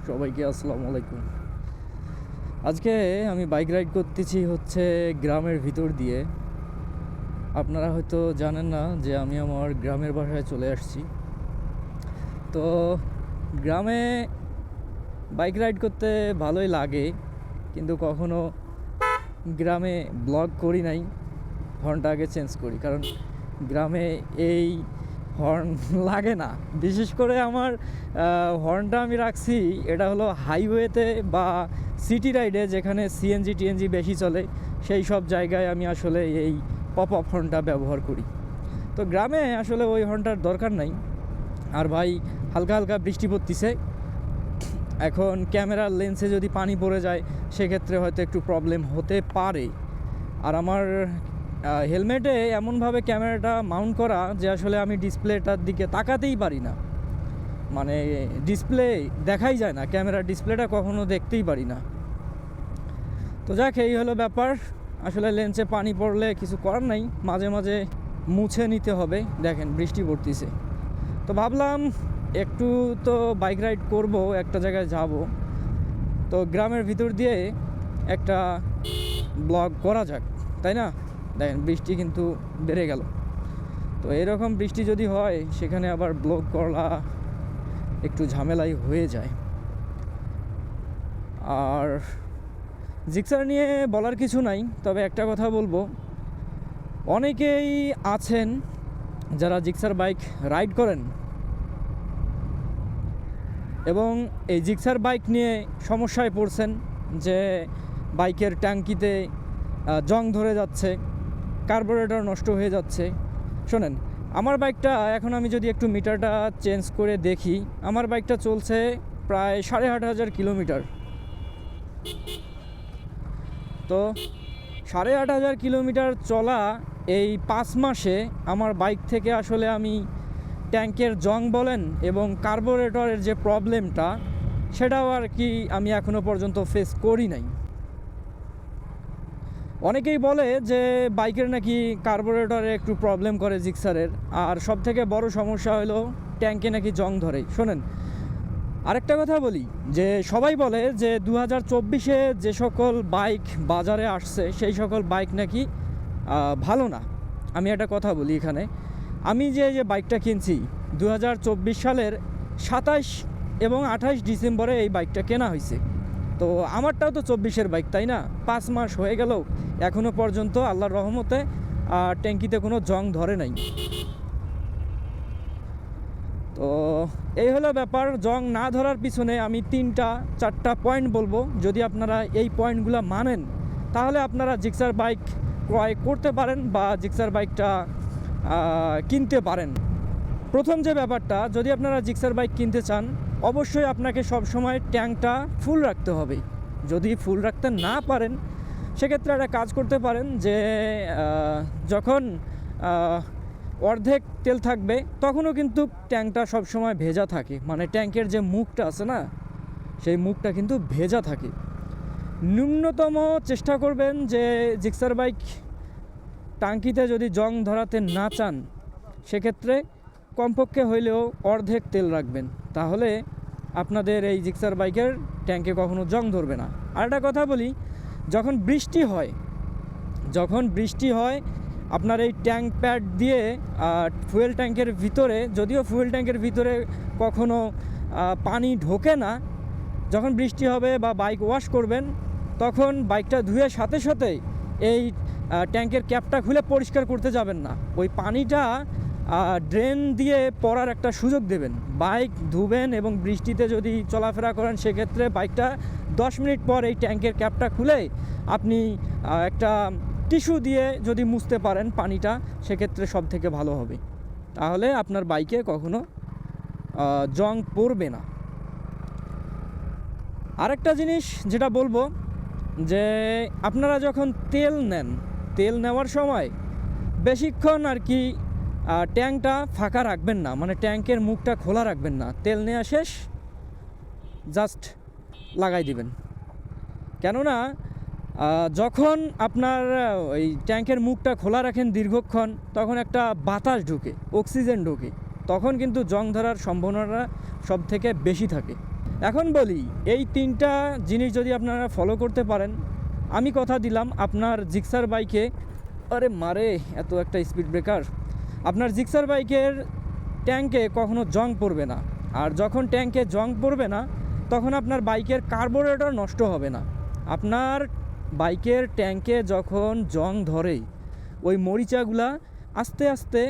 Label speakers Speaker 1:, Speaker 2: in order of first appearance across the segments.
Speaker 1: সবাইকে আসসালামু আলাইকুম। আজকে আমি বাইক রাইড করতেছি হচ্ছে গ্রামের ভিতর দিয়ে। আপনারা হয়তো জানেন না যে আমি আমার গ্রামের বাসায় চলে আসছি। তো গ্রামে বাইক রাইড করতে ভালোই লাগে, কিন্তু কখনো গ্রামে ব্লগ করি নাই। হর্নটা আগে চেঞ্জ করি, কারণ গ্রামে এই হর্ন লাগে না। বিশেষ করে আমার হর্নটা আমি রাখছি, এটা হলো হাইওয়েতে বা সিটি রাইডে, যেখানে সিএনজি টিএনজি বেশি চলে, সেই সব জায়গায় আমি আসলে এই পপ আপ হর্নটা ব্যবহার করি। তো গ্রামে আসলে ওই হর্নটার দরকার নাই। আর ভাই, হালকা হালকা বৃষ্টি পড়তিছে, এখন ক্যামেরার লেন্সে যদি পানি পড়ে যায় সেক্ষেত্রে হয়তো একটু প্রবলেম হতে পারে। আর আমার হেলমেটে এমনভাবে ক্যামেরাটা মাউন্ট করা যে আসলে আমি ডিসপ্লেটার দিকে তাকাতেই পারি না, মানে ডিসপ্লে দেখাই যায় না, ক্যামেরার ডিসপ্লেটা কখনো দেখতেই পারি না। তো যাক, এই হলো ব্যাপার। আসলে লেন্সে পানি পড়লে কিছু করার নাই, মাঝে মাঝে মুছে নিতে হবে। দেখেন বৃষ্টি পড়তেছে, তো ভাবলাম একটু তো বাইক রাইড করব, একটা জায়গায় যাব, তো গ্রামের ভিতর দিয়ে একটা ব্লগ করা যাক, তাই না? দেখেন বৃষ্টি কিন্তু বেড়ে গেল। তো এরকম বৃষ্টি যদি হয়, সেখানে আবার ব্লগ করা একটু ঝামেলাই হয়ে যায়। আর জিক্সার নিয়ে বলার কিছু নাই, তবে একটা কথা বলবো, অনেকেই আছেন যারা জিক্সার বাইক রাইড করেন এবং এই জিক্সার বাইক নিয়ে সমস্যায় পড়ছেন, যে বাইকের ট্যাঙ্কিতে জং ধরে যাচ্ছে, কার্বোরেটর নষ্ট হয়ে যাচ্ছে। শোনেন, আমার বাইকটা এখন আমি যদি একটু মিটারটা চেঞ্জ করে দেখি, আমার বাইকটা চলছে প্রায় 8,500 কিলোমিটার। তো 8,500 কিলোমিটার চলা এই 5 মাসে আমার বাইক থেকে আসলে আমি ট্যাঙ্কের জং বলেন এবং কার্বোরেটরের যে প্রবলেমটা, সেটাও আর কি আমি এখনও পর্যন্ত ফেস করি নাই। অনেকেই বলে যে বাইকের নাকি কার্বোরেটরে একটু প্রবলেম করে জিক্সারের, আর সব থেকে বড় সমস্যা হলো ট্যাঙ্কে নাকি জং ধরে। শোনেন, আরেকটা কথা বলি, যে সবাই বলে যে 2024-এ যে সকল বাইক বাজারে আসছে সেই সকল বাইক নাকি ভালো না। আমি একটা কথা বলি এখানে, আমি যে বাইকটা কিনছি 2024 সালের 27 এবং 28 ডিসেম্বরে এই বাইকটা কেনা হয়েছে। তো আমারটাও তো 24-এর বাইক, তাই না? 5 মাস হয়ে গেল, এখনও পর্যন্ত আল্লাহর রহমতে ট্যাঙ্কিতে কোনো জং ধরে নাই। তো এই হলো ব্যাপার। জং না ধরার পিছনে আমি 3-4টা পয়েন্ট বলবো। যদি আপনারা এই পয়েন্টগুলো মানেন, তাহলে আপনারা জিক্সার বাইক ক্রয় করতে পারেন বা জিক্সার বাইকটা কিনতে পারেন। প্রথম যে ব্যাপারটা, যদি আপনারা জিক্সার বাইক কিনতে চান, অবশ্যই আপনাকে সবসময় ট্যাঙ্কটা ফুল রাখতে হবে। যদি ফুল রাখতে না পারেন, সেক্ষেত্রে একটা কাজ করতে পারেন, যে যখন অর্ধেক তেল থাকবে তখনও কিন্তু ট্যাঙ্কটা সবসময় ভেজা থাকে, মানে ট্যাঙ্কের যে মুখটা আছে না, সেই মুখটা কিন্তু ভেজা থাকে। ন্যূনতম চেষ্টা করবেন যে জিক্সার বাইক টাঙ্কিতে যদি জং ধরাতে না চান, সেক্ষেত্রে কমপক্ষে হইলেও অর্ধেক তেল রাখবেন, তাহলে আপনাদের এই জিক্সার বাইকের ট্যাঙ্কে কখনো জং ধরবে না। আর একটা কথা বলি, যখন বৃষ্টি হয় আপনার এই ট্যাঙ্ক প্যাড দিয়ে ফুয়েল ট্যাঙ্কের ভিতরে, যদিও ফুয়েল ট্যাঙ্কের ভিতরে কখনো পানি ঢোকে না, যখন বৃষ্টি হবে বা বাইক ওয়াশ করবেন, তখন বাইকটা ধুয়ে সাথে সাথে এই ট্যাঙ্কের ক্যাপটা খুলে পরিষ্কার করতে যাবেন না। ওই পানিটা ড্রেন দিয়ে পড়ার একটা সুযোগ দেবেন। বাইক ধুবেন এবং বৃষ্টিতে যদি চলাফেরা করেন, সেক্ষেত্রে বাইকটা 10 মিনিট পর এই ট্যাঙ্কের ক্যাপটা খুলে আপনি একটা টিস্যু দিয়ে যদি মুছতে পারেন পানিটা, সেক্ষেত্রে সব থেকে ভালো হবে। তাহলে আপনার বাইকে কখনো জং পড়বে না। আরেকটা জিনিস যেটা বলবো, যে আপনারা যখন তেল নেওয়ার সময় বেশিক্ষণ আর কি ট্যাঙ্কটা ফাঁকা রাখবেন না, মানে ট্যাঙ্কের মুখটা খোলা রাখবেন না। তেল নেওয়া শেষ, জাস্ট লাগাই দিবেন। কেননা যখন আপনার ওই ট্যাঙ্কের মুখটা খোলা রাখেন দীর্ঘক্ষণ, তখন একটা বাতাস ঢোকে, অক্সিজেন ঢোকে, তখন কিন্তু জং ধরার সম্ভাবনাটা সব থেকে বেশি থাকে। এখন বলি, এই 3টা জিনিস যদি আপনারা ফলো করতে পারেন, আমি কথা দিলাম আপনার জিক্সার বাইকে, আরে মারে এত একটা স্পিড ব্রেকার, আপনার জিক্সার বাইকের ট্যাঙ্কে কখনো জং পড়বে না। আর যখন ট্যাঙ্কে জং পড়বে না, তখন আপনার বাইকের কার্বোরেটর নষ্ট হবে না। আপনার বাইকের ট্যাঙ্কে যখন জং ধরে, ওই মরিচাগুলা আস্তে আস্তে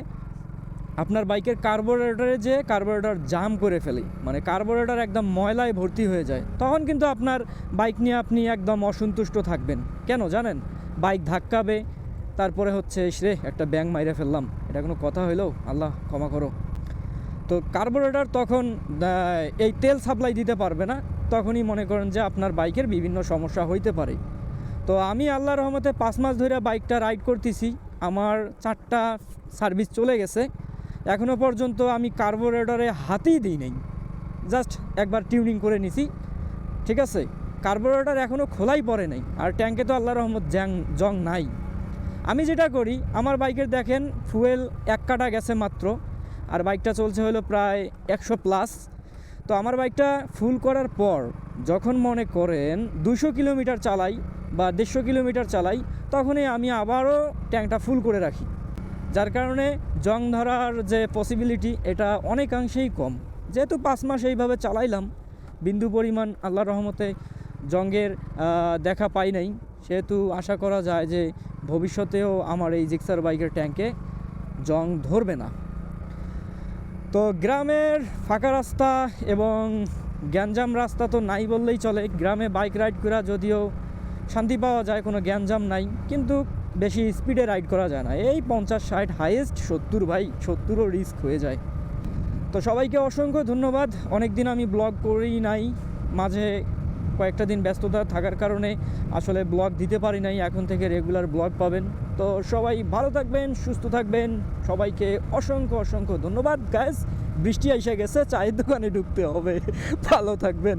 Speaker 1: আপনার বাইকের কার্বোরেটর জাম করে ফেলে, মানে কার্বোরেটর একদম ময়লায় ভর্তি হয়ে যায়। তখন কিন্তু আপনার বাইক নিয়ে আপনি একদম অসন্তুষ্ট থাকবেন। কেন জানেন? বাইক ধাক্কাবে, তারপরে হচ্ছে রে একটা ব্যাং মাইরে ফেললাম, এটা কোনো কথা হইলো? আল্লাহ ক্ষমা করো। তো কার্বোরেটর তখন এই তেল সাপ্লাই দিতে পারবে না, তখনই মনে করেন যে আপনার বাইকের বিভিন্ন সমস্যা হইতে পারে। তো আমি আল্লাহর রহমতে 5 মাস ধরে বাইকটা রাইড করতেছি, আমার 4টা সার্ভিস চলে গেছে, এখনও পর্যন্ত আমি কার্বোরেটরে হাতই দিই নাই, জাস্ট একবার টিউনিং করে নিছি, ঠিক আছে। কার্বোরেটর এখনও খোলাই পড়ে নাই, আর ট্যাঙ্কে তো আল্লাহর রহমত জং নাই। আমি যেটা করি, আমার বাইকের দেখেন ফুয়েল 1 কাটা গেছে মাত্র, আর বাইকটা চলছে হলো প্রায় 100+। তো আমার বাইকটা ফুল করার পর যখন মনে করেন 200 কিলোমিটার চালাই বা 150 কিলোমিটার চালাই, তখনই আমি আবারও ট্যাঙ্কটা ফুল করে রাখি, যার কারণে জং ধরার যে পসিবিলিটি এটা অনেকাংশেই কম। যেহেতু 5 মাস এইভাবে চালাইলাম, বিন্দু পরিমাণ আল্লাহর রহমতে জংয়ের দেখা পাই নাই, সেহেতু আশা করা যায় যে ভবিষ্যতেও আমার এই জিক্সার বাইকের ট্যাঙ্কে জং ধরবে না। তো গ্রামের ফাঁকা রাস্তা এবং গ্যাঞ্জাম রাস্তা তো নাই বললেই চলে। গ্রামে বাইক রাইড করা যদিও শান্তি পাওয়া যায়, কোনো গ্যাঞ্জাম নাই, কিন্তু বেশি স্পিডে রাইড করা যায় না। এই 50-60, হাইয়েস্ট 70, ভাই 70ও রিস্ক হয়ে যায়। তো সবাইকে অসংখ্য ধন্যবাদ। অনেক দিন আমি ব্লগ করি নাই, মাঝে কয়েকটা দিন ব্যস্ততা থাকার কারণে আসলে ব্লগ দিতে পারি নাই। এখন থেকে রেগুলার ব্লগ পাবেন। তো সবাই ভালো থাকবেন, সুস্থ থাকবেন, সবাইকে অসংখ্য ধন্যবাদ গাইস। বৃষ্টি এসে গেছে, চায়ের দোকানে ঢুকতে হবে। ভালো থাকবেন।